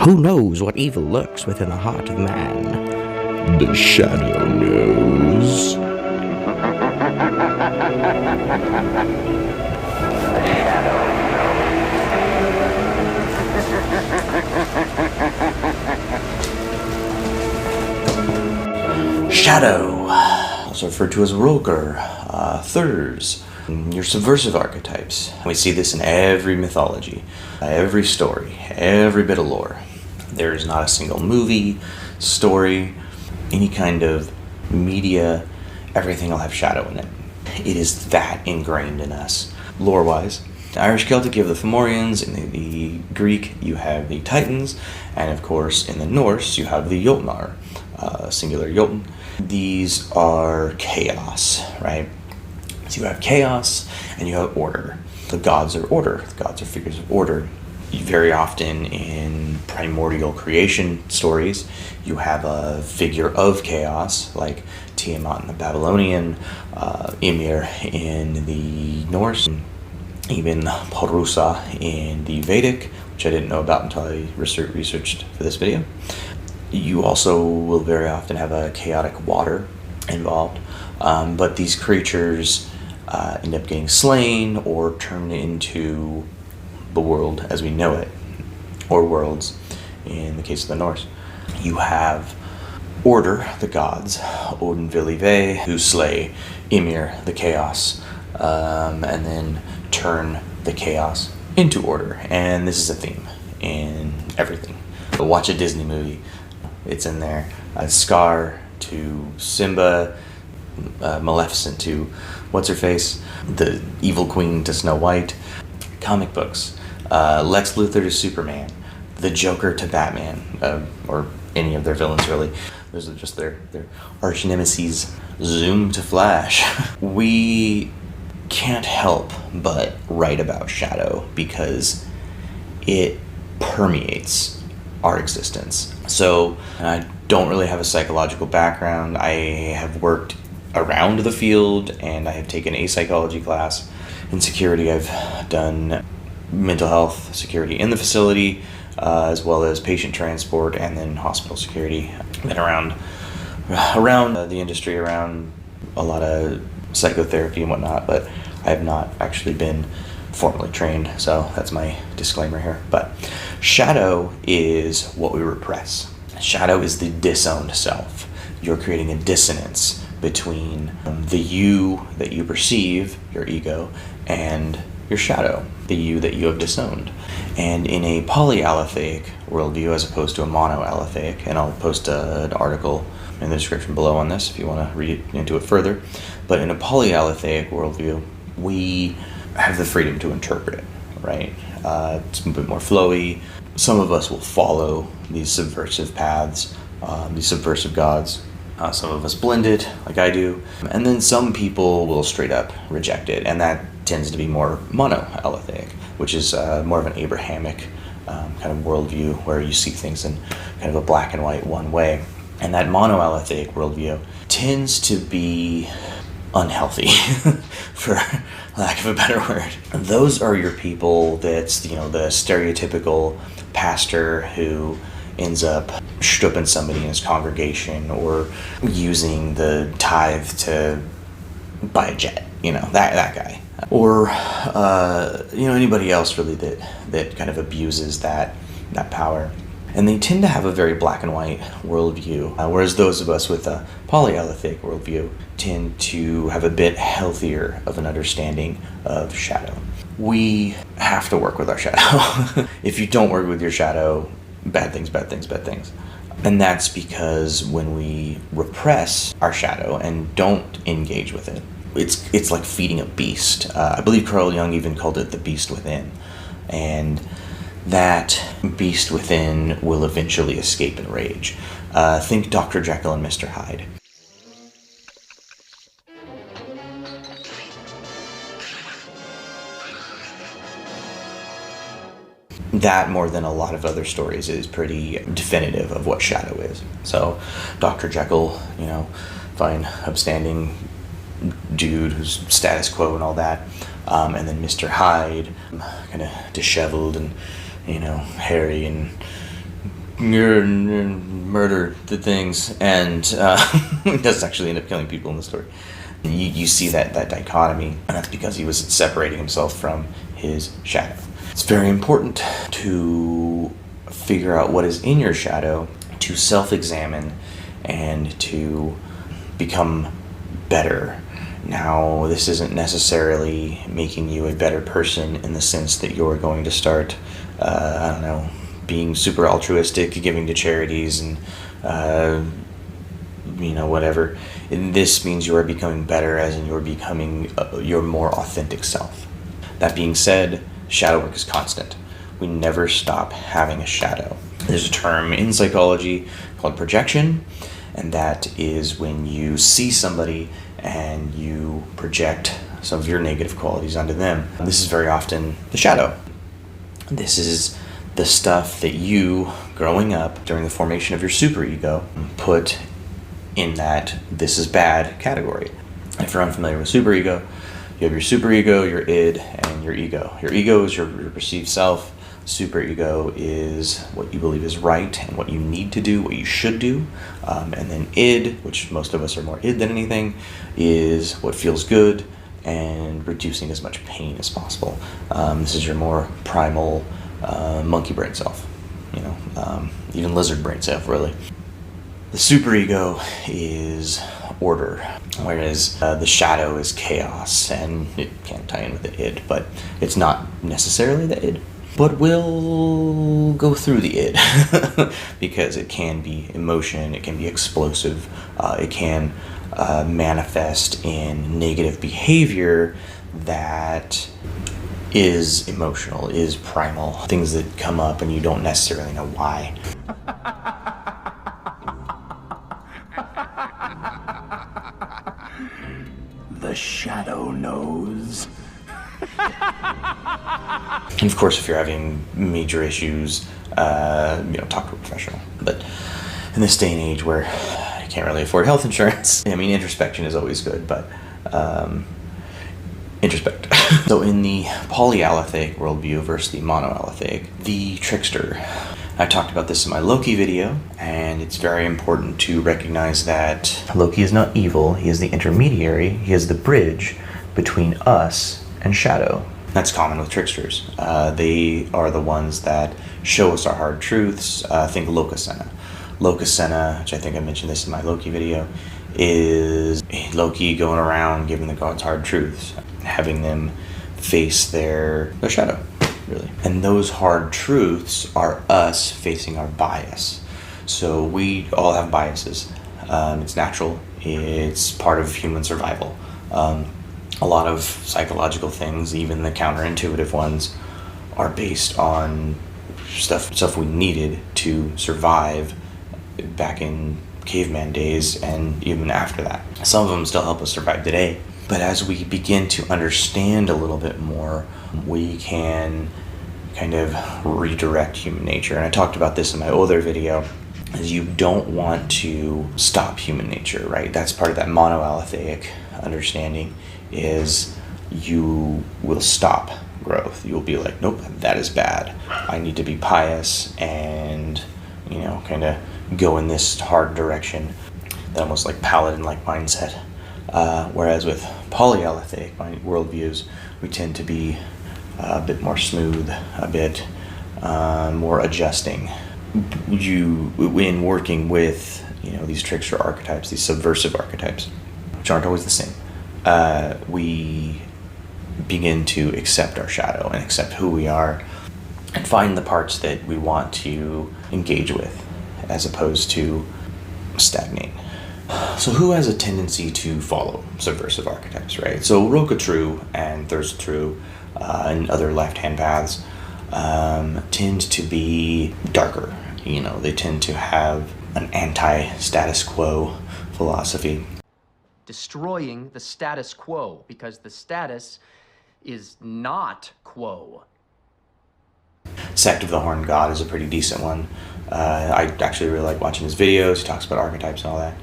Who knows what evil lurks within the heart of man? The shadow knows. Shadow, also referred to as Rokkr, Thurs, your subversive archetypes. We see this in every mythology, every story, every bit of lore. There is not a single movie, story, any kind of media, everything will have shadow in it. It is that ingrained in us, lore-wise. The Irish Celtic, you have the Fomorians. In the Greek, you have the Titans. And of course, in the Norse, you have the Jotnar, singular Jotn. These are chaos, right? So you have chaos and you have order. The gods are order. The gods are figures of order. Very often in primordial creation stories, you have a figure of chaos, like Tiamat in the Babylonian, Ymir in the Norse, even Purusha in the Vedic, which I didn't know about until I researched for this video. You also will very often have a chaotic water involved, but these creatures end up getting slain or turned into the world as we know it, or worlds in the case of the Norse. You have order, the gods, Odin, Vili, Ve, who slay Ymir, the chaos, and then turn the chaos into order. And this is a theme in everything. Watch a Disney movie, it's in there. Scar to Simba, Maleficent to what's-her-face, the evil queen to Snow White. Comic books, Lex Luthor to Superman, the Joker to Batman, or any of their villains really. Those are just their arch nemeses. Zoom to Flash. We can't help but write about shadow because it permeates our existence. So I don't really have a psychological background. I have worked around the field and I have taken a psychology class. In security, I've done mental health security in the facility, as well as patient transport and then hospital security. Been around the industry, around a lot of psychotherapy and whatnot, but I have not actually been formally trained, so that's my disclaimer here. But shadow is what we repress. Shadow is the disowned self. You're creating a dissonance between the you that you perceive, your ego, and your shadow, the you that you have disowned. And in a polyaletheic worldview as opposed to a monoaletheic, and I'll post an article in the description below on this if you want to read into it further, but in a polyaletheic worldview, we have the freedom to interpret it, right? It's a bit more flowy. Some of us will follow these subversive paths, these subversive gods. Some of us blend it, like I do, and then some people will straight up reject it, and that tends to be more monoaletheic, which is more of an Abrahamic kind of worldview where you see things in kind of a black and white one way. And that monoaletheic worldview tends to be unhealthy, for lack of a better word. Those are your people that's, the stereotypical pastor who ends up stripping somebody in his congregation or using the tithe to buy a jet, that guy. Or, anybody else really that kind of abuses that power. And they tend to have a very black and white worldview, whereas those of us with a polyaletheic worldview tend to have a bit healthier of an understanding of shadow. We have to work with our shadow. If you don't work with your shadow, bad things. And that's because when we repress our shadow and don't engage with it, it's like feeding a beast. I believe Carl Jung even called it the beast within. And that beast within will eventually escape in rage. Think Dr. Jekyll and Mr. Hyde. That, more than a lot of other stories, is pretty definitive of what shadow is. So Dr. Jekyll, fine, upstanding dude who's status quo and all that, and then Mr. Hyde, kind of disheveled and hairy and murder the things, and he does actually end up killing people in the story. You see that dichotomy, and that's because he was separating himself from his shadow. It's very important to figure out what is in your shadow, to self-examine, and to become better. Now, this isn't necessarily making you a better person in the sense that you're going to start, being super altruistic, giving to charities, and whatever. And this means you are becoming better, as in you're becoming your more authentic self. That being said, shadow work is constant. We never stop having a shadow. There's a term in psychology called projection, and that is when you see somebody and you project some of your negative qualities onto them. This is very often the shadow. This is the stuff that you, growing up during the formation of your superego, put in that this is bad category. If you're unfamiliar with superego, you have your superego, your id, and your ego. Your ego is your perceived self. Superego is what you believe is right and what you need to do, what you should do. And then id, which most of us are more id than anything, is what feels good and reducing as much pain as possible. This is your more primal monkey brain self, even lizard brain self, really. The superego is order, whereas the shadow is chaos, and it can tie in with the id, but it's not necessarily the id. But we'll go through the id because it can be emotion, it can be explosive, it can manifest in negative behavior that is emotional, is primal, things that come up and you don't necessarily know why. The shadow knows. And of course, if you're having major issues, talk to a professional. But in this day and age where you can't really afford health insurance, introspection is always good, but introspect. So in the Polyaletheic worldview versus the Monoaletheia, the Trickster. I talked about this in my Loki video, and it's very important to recognize that Loki is not evil. He is the intermediary. He is the bridge between us and shadow. That's common with tricksters. They are the ones that show us our hard truths. Think Lokasena. Lokasena, which I think I mentioned this in my Loki video, is Loki going around giving the gods hard truths, having them face their shadow, really. And those hard truths are us facing our bias. So we all have biases. It's natural. It's part of human survival. A lot of psychological things, even the counterintuitive ones, are based on stuff we needed to survive back in caveman days and even after that. Some of them still help us survive today. But as we begin to understand a little bit more, we can kind of redirect human nature. And I talked about this in my Othr video, is you don't want to stop human nature, right? That's part of that monoaletheic understanding, is you will stop growth. You'll be like, nope, that is bad. I need to be pious and, kind of go in this hard direction. That almost like paladin-like mindset. Whereas with polyaletheic worldviews, we tend to be a bit more smooth, a bit more adjusting. In working with, these trickster archetypes, these subversive archetypes, which aren't always the same, we begin to accept our shadow and accept who we are and find the parts that we want to engage with as opposed to stagnate. So who has a tendency to follow subversive archetypes, right? So Rokkr and Thirst and other left-hand paths tend to be darker. They tend to have an anti-status quo philosophy. Destroying the status quo, because the status is not quo. Sect of the Horned God is a pretty decent one. I actually really like watching his videos. He talks about archetypes and all that.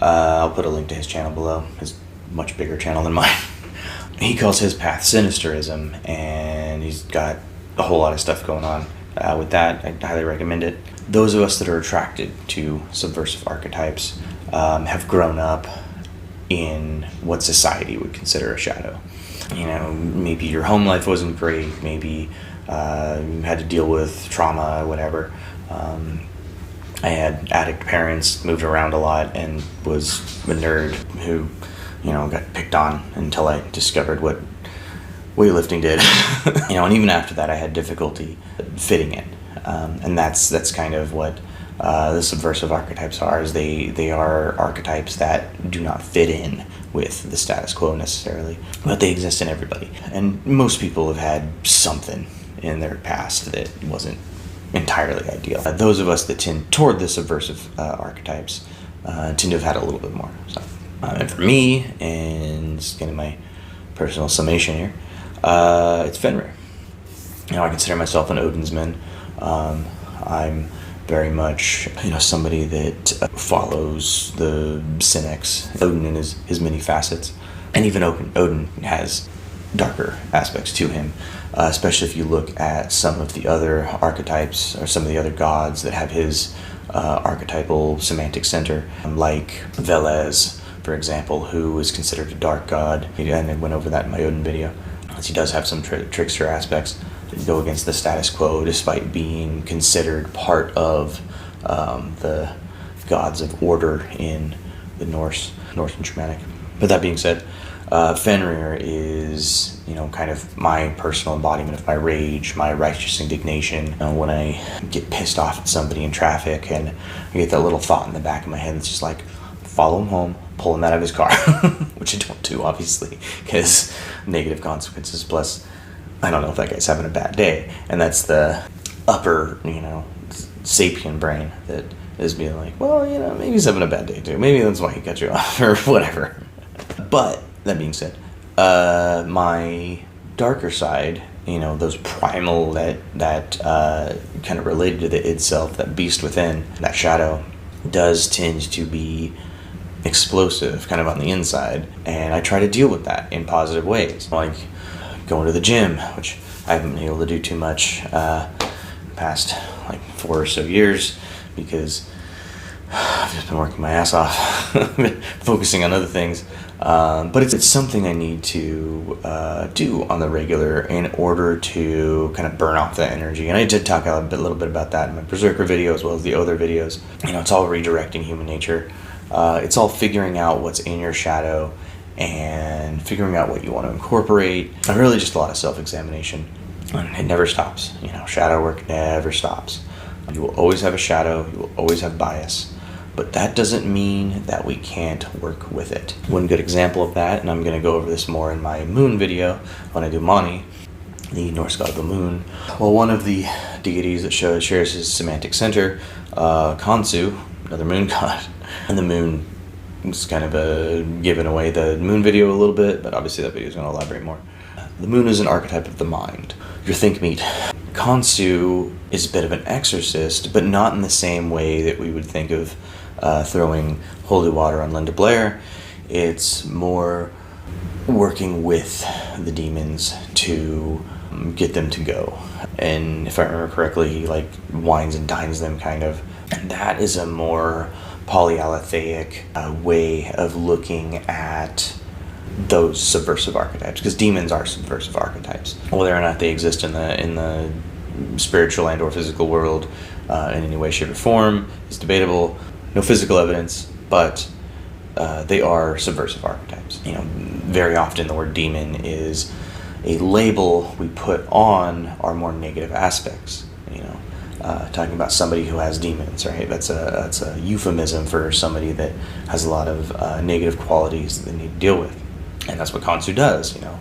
I'll put a link to his channel below. His much bigger channel than mine. He calls his path Sinisterism, and he's got a whole lot of stuff going on with that. I highly recommend it. those of us that are attracted to subversive archetypes have grown up in what society would consider a shadow. You know, maybe your home life wasn't great, maybe you had to deal with trauma, whatever. I had addict parents, moved around a lot, and was a nerd who, you know, got picked on until I discovered what weightlifting did. You know, and even after that I had difficulty fitting in. And that's kind of what the subversive archetypes are, is they are archetypes that do not fit in with the status quo necessarily, but they exist in everybody. And most people have had something in their past that wasn't entirely ideal. Those of us that tend toward the subversive archetypes tend to have had a little bit more. So, and for me, and it's kind of my personal summation here, it's Fenrir. You know, I consider myself an Odin's man. I'm very much, you know, somebody that follows the Cynics, Odin and his many facets. And even Odin has darker aspects to him, especially if you look at some of the other archetypes or some of the other gods that have his archetypal semantic center, like Velez, for example, who is considered a dark god. And I went over that in my Odin video. He does have some trickster aspects that go against the status quo, despite being considered part of the gods of order in the Norse and Germanic. But that being said, Fenrir is, you know, kind of my personal embodiment of my rage, my righteous indignation. You know, when I get pissed off at somebody in traffic and I get that little thought in the back of my head that's just like, follow him home, pull him out of his car, which I don't do, obviously, because negative consequences, plus I don't know if that guy's having a bad day. And that's the upper, you know, sapient brain that is being like, well, you know, maybe he's having a bad day too. Maybe that's why he cut you off or whatever. But that being said, my darker side, you know, those primal that kind of related to the id self, that beast within, that shadow, does tend to be explosive kind of on the inside, and I try to deal with that in positive ways, like going to the gym, which I haven't been able to do too much past like 4 or so years because I've just been working my ass off, focusing on other things, but it's something I need to do on the regular in order to kind of burn off that energy. And I did talk a little bit about that in my Berserker video as well as the Othr videos. You know, it's all redirecting human nature. It's all figuring out what's in your shadow and figuring out what you want to incorporate, and really just a lot of self-examination. And it never stops. You know, shadow work never stops. You will always have a shadow, you will always have bias, but that doesn't mean that we can't work with it. One good example of that, and I'm going to go over this more in my moon video when I do Mani, the Norse god of the moon. Well, one of the deities that shares his semantic center, Khonsu, another moon god, and the moon is kind of giving away the moon video a little bit, but obviously that video is going to elaborate more. The moon is an archetype of the mind, your think meat. Khonsu is a bit of an exorcist, but not in the same way that we would think of throwing holy water on Linda Blair. It's more working with the demons to get them to go. And if I remember correctly, he like wines and dines them kind of. And that is a more polyaletheic way of looking at those subversive archetypes, because demons are subversive archetypes. Whether or not they exist in the spiritual and or physical world in any way, shape, or form is debatable. No physical evidence, but they are subversive archetypes. You know, very often the word demon is a label we put on our more negative aspects. You know, talking about somebody who has demons, right? That's a euphemism for somebody that has a lot of negative qualities that they need to deal with. And that's what Khonsu does, you know.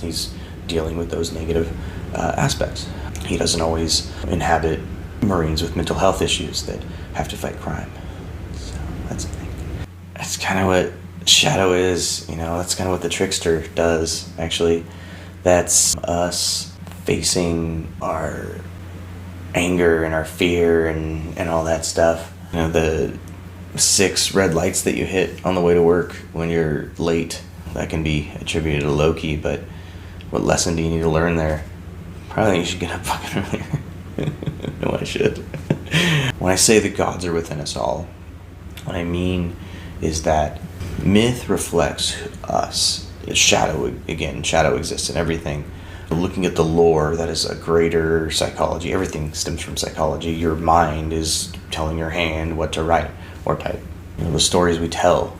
He's dealing with those negative aspects. He doesn't always inhabit Marines with mental health issues that have to fight crime. So that's the thing. That's kind of what Shadow is, you know. That's kind of what the Trickster does, actually. That's us facing our anger and our fear and all that stuff. You know, the 6 red lights that you hit on the way to work when you're late, that can be attributed to Loki, but what lesson do you need to learn there? Probably you should get up fucking earlier. No, I should. When I say the gods are within us all, what I mean is that myth reflects us. Shadow, again, shadow exists in everything. Looking at the lore, that is a greater psychology. Everything stems from psychology. Your mind is telling your hand what to write or type. The stories we tell,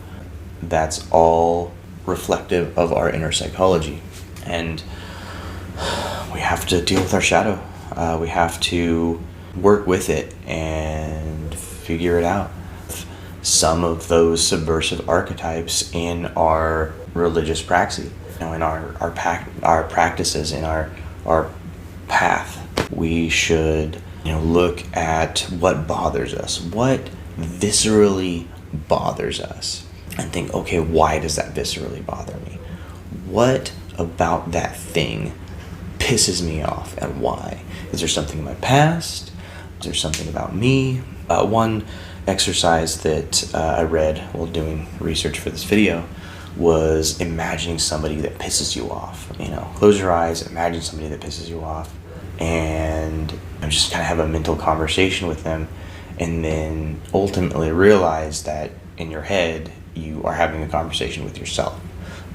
that's all reflective of our inner psychology. And we have to deal with our shadow. We have to work with it and figure it out. Some of those subversive archetypes in our religious praxis, in our practices, in our path, we should look at what bothers us, what viscerally bothers us, and think, okay, why does that viscerally bother me? What about that thing pisses me off, and why? Is there something in my past? Is there something about me? One exercise that I read while doing research for this video was imagining somebody that pisses you off. Close your eyes, imagine somebody that pisses you off, and just kind of have a mental conversation with them, and then ultimately realize that in your head you are having a conversation with yourself.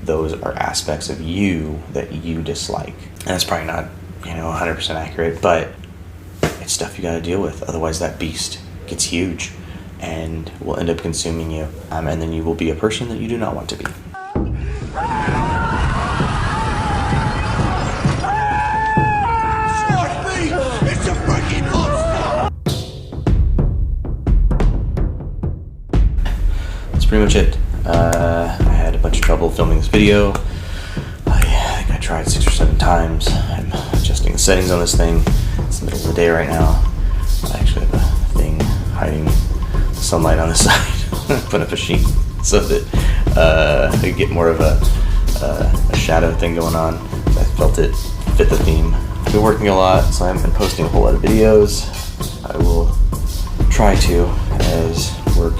Those are aspects of you that you dislike. And that's probably not 100% accurate, but it's stuff you got to deal with. Otherwise that beast gets huge and will end up consuming you, and then you will be a person that you do not want to be. It's a freaking monster! That's pretty much it. I had a bunch of trouble filming this video. I think I tried 6 or 7 times. I'm adjusting the settings on this thing. It's the middle of the day right now. I actually have a thing hiding sunlight on the side. Put up a sheet so that I get more of a shadow thing going on. I felt it fit the theme. I've been working a lot, so I haven't been posting a whole lot of videos. I will try to as work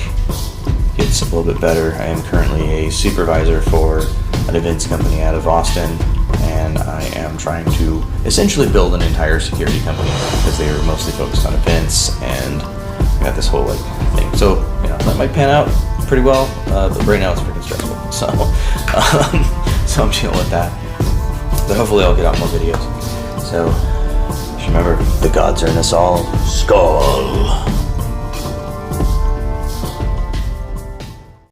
gets a little bit better. I am currently a supervisor for an events company out of Austin, and I am trying to essentially build an entire security company because they are mostly focused on events, and I got this whole thing. So that might pan out pretty well, but right now it's freaking stressful. So so I'm dealing with that. But hopefully I'll get out more videos. So just remember, the gods are in us all. Skull.